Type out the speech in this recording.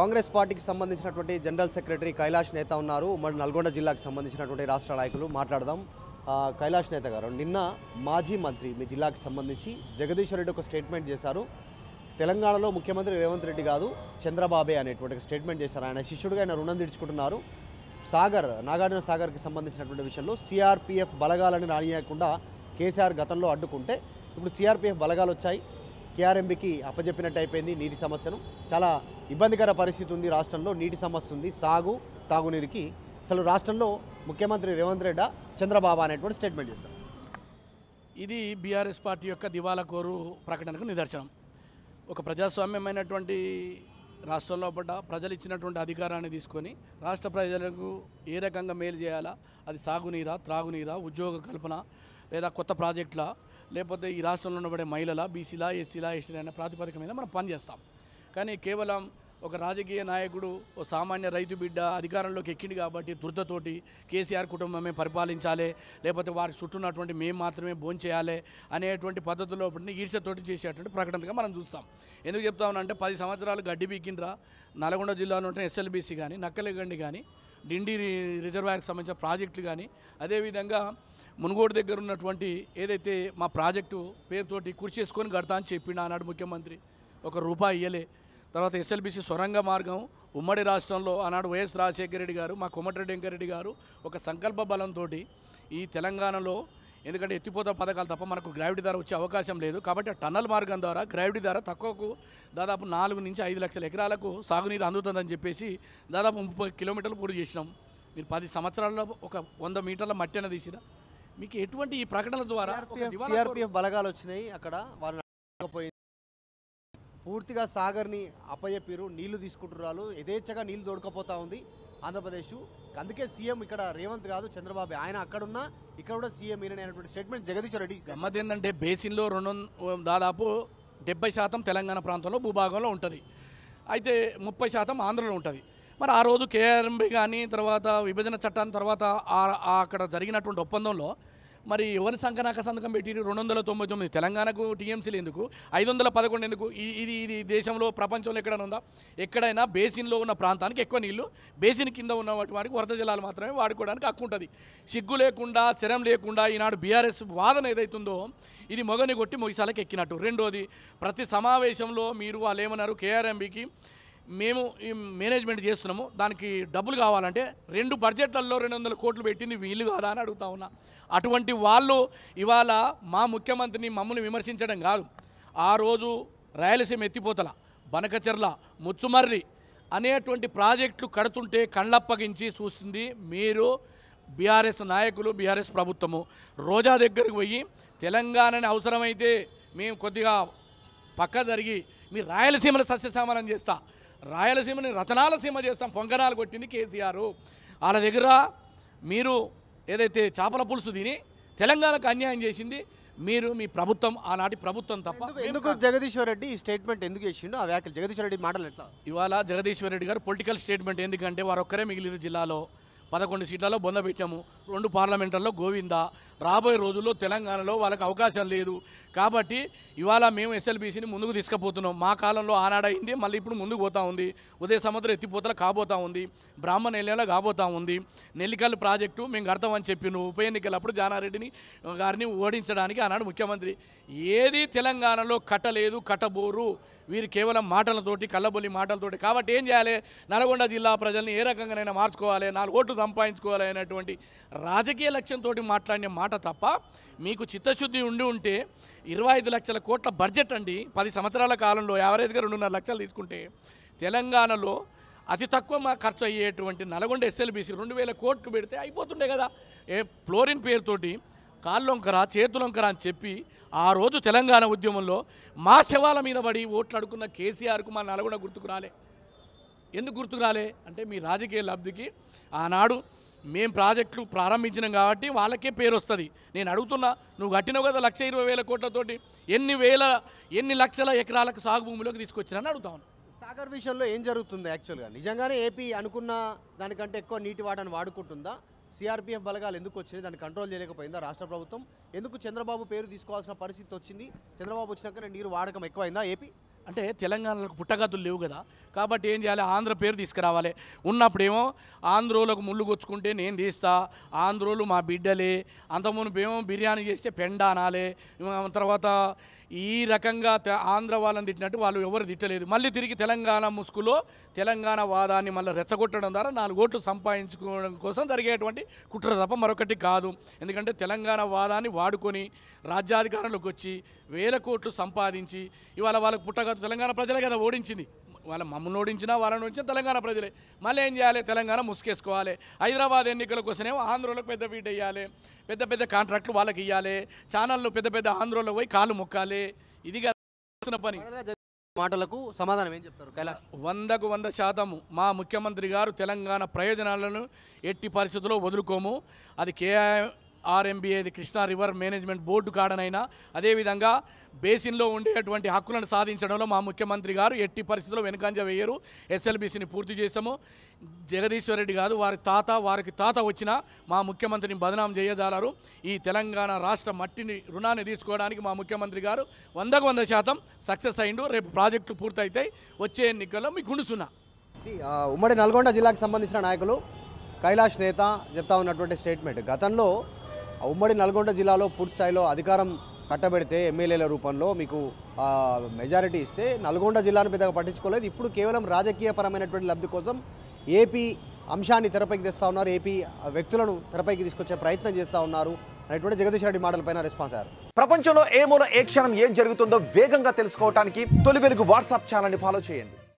కాంగ్రెస్ పార్టీకి సంబంధించినటువంటి general secretary Kailash నేత ఉన్నారు. ఉమ్మడి నల్గొండ జిల్లాకు సంబంధించినటువంటి రాష్ట్ర నాయకులు మాట్లాడదాం. కైలాష్ నేత గారు, నిన్న మాజీ మంత్రి మీ జిల్లాకు సంబంధించి జగదీశ్వర్ రెడ్డి ఒక స్టేట్మెంట్ చేశారు. తెలంగాణలో ముఖ్యమంత్రి రేవంత్ రెడ్డి కాదు చంద్రబాబే అనేటువంటి స్టేట్మెంట్ చేశారు. ఆయన శిష్యుడిగా ఆయన రుణం తీర్చుకుంటున్నారు. నాగార్జున సాగర్కి సంబంధించినటువంటి విషయంలో సిఆర్పిఎఫ్ బలగాలని రానియకుండా కేసీఆర్ గతంలో అడ్డుకుంటే ఇప్పుడు సిఆర్పిఎఫ్ బలగాలు వచ్చాయి. కేఆర్ఎంబీకి అప్పజెప్పినట్టు అయిపోయింది. నీటి సమస్యను చాలా ఇబ్బందికర పరిస్థితి ఉంది. రాష్ట్రంలో నీటి సమస్య ఉంది, తాగునీరుకి. అసలు రాష్ట్రంలో ముఖ్యమంత్రి రేవంత్ రెడ్డి చంద్రబాబు అనేటువంటి స్టేట్మెంట్ చేశారు. ఇది బీఆర్ఎస్ పార్టీ యొక్క దివాలా కోరు ప్రకటనకు నిదర్శనం. ఒక ప్రజాస్వామ్యమైనటువంటి రాష్ట్రంలో పడ్డ ప్రజలు ఇచ్చినటువంటి అధికారాన్ని తీసుకొని రాష్ట్ర ప్రజలకు ఏ రకంగా మేలు చేయాలా, అది సాగునీరా, త్రాగునీరా, ఉద్యోగ కల్పన, లేదా కొత్త ప్రాజెక్టుల, లేకపోతే ఈ రాష్ట్రంలో ఉండబడే మహిళల, బీసీల, ఎస్సీల, ఎస్టీల అనే ప్రాతిపదిక మీద మనం పనిచేస్తాం. కానీ కేవలం ఒక రాజకీయ నాయకుడు, ఓ సామాన్య రైతు బిడ్డ అధికారంలోకి ఎక్కింది కాబట్టి దురదతోటి కేసీఆర్ కుటుంబమే పరిపాలించాలి, లేకపోతే వారి చుట్టూన్నటువంటి మేము మాత్రమే భోంచేయాలి అనేటువంటి పద్ధతిలో ఈర్ష్యతోటి చేసేటువంటి ప్రకటనగా మనం చూస్తాం. ఎందుకు చెప్తామనంటే 10 సంవత్సరాలు గడ్డి బీకిండ్రా నల్గొండ జిల్లాలో ఉంటే ఎస్ఎల్బీసీ కానీ, నక్కలగండి కానీ, డిండి రిజర్వాయర్కి సంబంధించిన ప్రాజెక్టులు కానీ, అదేవిధంగా మునుగోడు దగ్గర ఉన్నటువంటి ఏదైతే మా ప్రాజెక్టు పేరుతోటి కుర్చీ చేసుకొని కడతా అని చెప్పిండు ఆనాడు ముఖ్యమంత్రి. ₹1 ఇయ్యలే. తర్వాత ఎస్ఎల్బీసీ సొరంగ మార్గం ఉమ్మడి రాష్ట్రంలో ఆనాడు వైఎస్ రాజశేఖర రెడ్డి గారు, మా కోమటిరెడ్డి వెంకరెడ్డి గారు ఒక సంకల్ప బలంతో ఈ తెలంగాణలో, ఎందుకంటే ఎత్తిపోత పథకాలు తప్ప మనకు గ్రావిటీ ధర వచ్చే అవకాశం లేదు కాబట్టి ఆ టన్నల్ మార్గం ద్వారా గ్రావిటీ ధర తక్కువకు దాదాపు 4 నుంచి 5 లక్షల ఎకరాలకు సాగునీరు అందుతుందని చెప్పేసి దాదాపు 30 కిలోమీటర్లు పూర్తి చేసినాం. మీరు 10 సంవత్సరాల్లో ఒక 100 మీటర్ల మట్టి అనేది తీసినా మీకు ఎటువంటి ఈ ప్రకటన ద్వారా సిఆర్పిఎఫ్ బలగాలు వచ్చినాయి. అక్కడ వాళ్ళు పూర్తిగా సాగర్ని అప్పయ్యపీరు, నీళ్లు తీసుకుంటున్నారు. యథేచ్ఛగా నీళ్లు దొడకపోతా ఉంది ఆంధ్రప్రదేశ్. అందుకే సీఎం ఇక్కడ రేవంత్ కాదు చంద్రబాబు. ఆయన అక్కడున్నా ఇక్కడ కూడా సీఎం ఈయన అనేటువంటి స్టేట్మెంట్ జగదీశ్వర్ రెడ్డి. గమ్మత్ ఏంటంటే బేసిన్లో దాదాపు 70% తెలంగాణ ప్రాంతంలో భూభాగంలో ఉంటుంది, అయితే 30% ఆంధ్రలో ఉంటుంది. మరి ఆ రోజు కేఆర్ఎంబీ కానీ, తర్వాత విభజన చట్టాన్ని తర్వాత అక్కడ జరిగినటువంటి ఒప్పందంలో మరి ఎవరి సంకనాక సంతకం పెట్టి 299 తెలంగాణకు టీఎంసీలు ఎందుకు, 511 ఎందుకు? ఇది దేశంలో ప్రపంచంలో ఎక్కడైనా ఉందా? ఎక్కడైనా బేసిన్లో ఉన్న ప్రాంతానికి ఎక్కువ నీళ్లు, బేసిన్ కింద ఉన్న వాటికి వరద జలాలు మాత్రమే వాడుకోవడానికి హక్కు ఉంటుంది. సిగ్గు లేకుండా, శరం లేకుండా ఈనాడు బీఆర్ఎస్ వాదన ఏదైతుందో ఇది మొగని కొట్టి మొగిసాలకు ఎక్కినట్టు. రెండోది, ప్రతి సమావేశంలో మీరు వాళ్ళు ఏమన్నారు, కేఆర్ఎంబీకి మేము ఈ మేనేజ్మెంట్ చేస్తున్నాము, దానికి డబ్బులు కావాలంటే 2 బడ్జెట్లలో 200 కోట్లు పెట్టింది వీళ్ళు కాదా అని అడుగుతా ఉన్నా. అటువంటి వాళ్ళు ఇవాళ మా ముఖ్యమంత్రిని మమ్మల్ని విమర్శించడం కాదు, ఆ రోజు రాయలసీమ ఎత్తిపోతల, బనకచెర్ల, ముచ్చుమర్రి అనేటువంటి ప్రాజెక్టులు కడుతుంటే కళ్ళప్పగించి చూస్తుంది మీరు బీఆర్ఎస్ నాయకులు, బీఆర్ఎస్ ప్రభుత్వము. రోజా దగ్గరికి పోయి తెలంగాణని అవసరమైతే మేము కొద్దిగా పక్క జరిగి మీ రాయలసీమను సస్యశ్యామలం చేస్తా, రాయలసీమని రతనాల సీమ చేస్తాం పొంగనాలు కొట్టింది కేసీఆర్. వాళ్ళ దగ్గర మీరు ఏదైతే చేపల పులుసు తిని తెలంగాణకు అన్యాయం చేసింది మీరు, మీ ప్రభుత్వం, ఆనాటి ప్రభుత్వం తప్ప. ఎందుకు జగదీశ్వర్ రెడ్డి ఈ స్టేట్మెంట్ ఎందుకు చేసిండు? ఆ వ్యాఖ్యలు జగదీశ్వర్ రెడ్డి మాటలు ఎట్లా? ఇవాళ జగదీశ్వర్ రెడ్డి గారు పొలిటికల్ స్టేట్మెంట్, ఎందుకంటే వారు ఒక్కరే మిగిలిన జిల్లాలో 11 సీట్లలో బొంద పెట్టాము, 2 పార్లమెంట్లలో గోవిందా. రాబోయే రోజుల్లో తెలంగాణలో వాళ్ళకి అవకాశం లేదు కాబట్టి ఇవాళ మేము ఎస్ఎల్బీసీని ముందుకు తీసుకుపోతున్నాం. మా కాలంలో ఆనాడైంది, మళ్ళీ ఇప్పుడు ముందుకు పోతూ ఉంది. ఉదయ సముద్రం ఎత్తిపోతల కాబోతూ ఉంది, బ్రాహ్మణ నెల్లేలా కాబోతూ ఉంది. నెల్లికల్ ప్రాజెక్టు మేము కడతామని చెప్పి ఉప ఎన్నికలప్పుడు జానారెడ్డిని గారిని ఓడించడానికి ఆనాడు ముఖ్యమంత్రి. ఏది తెలంగాణలో కట్టలేదు, కట్టబోరు. వీరు కేవలం మాటలతోటి, కళ్ళబొల్లి మాటలతోటి. కాబట్టి ఏం చేయాలి, నల్గొండ జిల్లా ప్రజల్ని ఏ రకంగానైనా మార్చుకోవాలి, 4 ఓట్లు సంపాదించుకోవాలి అనేటువంటి రాజకీయ లక్ష్యంతో మాట్లాడిన మాట తప్ప మీకు చిత్తశుద్ధి ఉంటే 25 లక్షల కోట్ల బడ్జెట్ అండి 10 సంవత్సరాల కాలంలో యావరేజ్గా 2.5 లక్షలు తీసుకుంటే తెలంగాణలో అతి తక్కువ ఖర్చు అయ్యేటువంటి నల్గొండ ఎస్ఎల్బీసీ 2000 కోట్లు పెడితే అయిపోతుండే కదా. ఫ్లోరిన్ పేరుతోటి కాళ్ళొంకర, చేతులొంకర అని చెప్పి ఆ రోజు తెలంగాణ ఉద్యమంలో మా శవాల మీద పడి ఓట్లు అడుకున్న కేసీఆర్కు మా నల్గొండ గుర్తుకు రాలే. ఎందుకు గుర్తుకు రాలే అంటే మీ రాజకీయ లబ్ధికి ఆనాడు మేము ప్రాజెక్టులు ప్రారంభించినాం కాబట్టి వాళ్ళకే పేరు వస్తుంది. నేను అడుగుతున్నా, నువ్వు కట్టినావు కదా 1,20,000 కోట్లతోటి ఎన్ని లక్షల ఎకరాలకు సాగు భూమిలోకి తీసుకొచ్చినా అడుగుతాను. సాగర్ విషయంలో ఏం జరుగుతుంది? యాక్చువల్గా నిజంగానే ఏపీ అనుకున్న దానికంటే ఎక్కువ నీటి వాటాను వాడుకుంటుందా? సిఆర్పిఎఫ్ బలగాలు ఎందుకు వచ్చినాయి? దాన్ని కంట్రోల్ చేయలేకపోయిందా రాష్ట్ర ప్రభుత్వం? ఎందుకు చంద్రబాబు పేరు తీసుకోవాల్సిన పరిస్థితి వచ్చింది? చంద్రబాబు వచ్చినాక నీరు వాడకం ఎక్కువైందా ఏపీ? అంటే తెలంగాణలో పుట్టగతులు లేవు కదా, కాబట్టి ఏం చేయాలి, ఆంధ్ర పేరు తీసుకురావాలి. ఉన్నప్పుడేమో ఆంధ్రోలకు ముళ్ళు కొచ్చుకుంటే నేను తీస్తా, ఆంధ్రోలు మా బిడ్డలే, అంతమునుపేమో బిర్యానీ చేస్తే పెండ అనాలే, తర్వాత ఈ రకంగా ఆంధ్ర వాళ్ళని తిట్టినట్టు వాళ్ళు ఎవరు తిట్టలేదు. మళ్ళీ తిరిగి తెలంగాణ ముసుగులో తెలంగాణ వాదాన్ని మళ్ళీ రెచ్చగొట్టడం ద్వారా 4 ఓట్లు సంపాదించుకోవడం కోసం జరిగేటువంటి కుట్ర తప్ప మరొకటి కాదు. ఎందుకంటే తెలంగాణ వాదాన్ని వాడుకొని రాజ్యాధికారంలోకి వచ్చి 1000 కోట్లు సంపాదించి ఇవాళ వాళ్ళకు పుట్టగతులు తెలంగాణ ప్రజలే కదా ఓడించింది. వాళ్ళ మమ్మల్ని ఓడించినా వాళ్ళని ఓడించినా తెలంగాణ ప్రజలే. మళ్ళీ ఏం చేయాలి, తెలంగాణ ముసుకేసుకోవాలి. హైదరాబాద్ ఎన్నికల కోసమేమో ఆంధ్రలోకి పెద్ద పీట వేయాలి, పెద్ద పెద్ద కాంట్రాక్టులు వాళ్ళకి ఇవ్వాలి, ఛానళ్ళు పెద్ద పెద్ద ఆంధ్రలో పోయి కాళ్ళు మొక్కాలి. ఇది పని. మాటలకు సమాధానం ఏం చెప్తారు కైలాష్? 100కు 100% మా ముఖ్యమంత్రి గారు తెలంగాణ ప్రయోజనాలను ఎట్టి పరిస్థితుల్లో వదులుకోము. అది KRMBA Krishna river management board కాడనైనా, అదేవిధంగా బేసిన్లో ఉండేటువంటి హక్కులను సాధించడంలో మా ముఖ్యమంత్రి గారు ఎట్టి పరిస్థితుల్లో వెనుకంజ వేయరు. SLBCని పూర్తి చేస్తాము. జగదీశ్వర్ రెడ్డి కాదు, వారికి తాత వచ్చినా మా ముఖ్యమంత్రిని బదనాం చేయజాలరు. ఈ తెలంగాణ రాష్ట్ర మట్టిని రుణాన్ని తీసుకోవడానికి మా ముఖ్యమంత్రి గారు 100కు 100% సక్సెస్ అయిండు. రేపు ప్రాజెక్టులు పూర్తయితాయి. వచ్చే ఎన్నికల్లో మీకు గుండుసున్నా. ఉమ్మడి నల్గొండ జిల్లాకు సంబంధించిన నాయకులు కైలాష్ నేత చెప్తా ఉన్నటువంటి స్టేట్మెంట్, గతంలో ఉమ్మడి నల్గొండ జిల్లాలో పూర్తి స్థాయిలో అధికారం కట్టబెడితే ఎమ్మెల్యేల రూపంలో మీకు మెజారిటీ ఇస్తే నల్గొండ జిల్లాను పెద్దగా పట్టించుకోలేదు. ఇప్పుడు కేవలం రాజకీయపరమైనటువంటి లబ్ధి కోసం ఏపీ అంశాన్ని తెరపైకి తెస్తూ ఉన్నారు, ఏపీ వ్యక్తులను తెరపైకి తీసుకొచ్చే ప్రయత్నం చేస్తూ ఉన్నారు అనేటువంటి జగదీష్ రెడ్డి మాటలపైన రెస్పాన్స్ అయ్యారు. ప్రపంచంలో ఏ మూల ఏ క్షణం ఏం జరుగుతుందో వేగంగా తెలుసుకోవడానికి తొలి వెలుగు వాట్సాప్ ఛానల్ని ఫాలో చేయండి.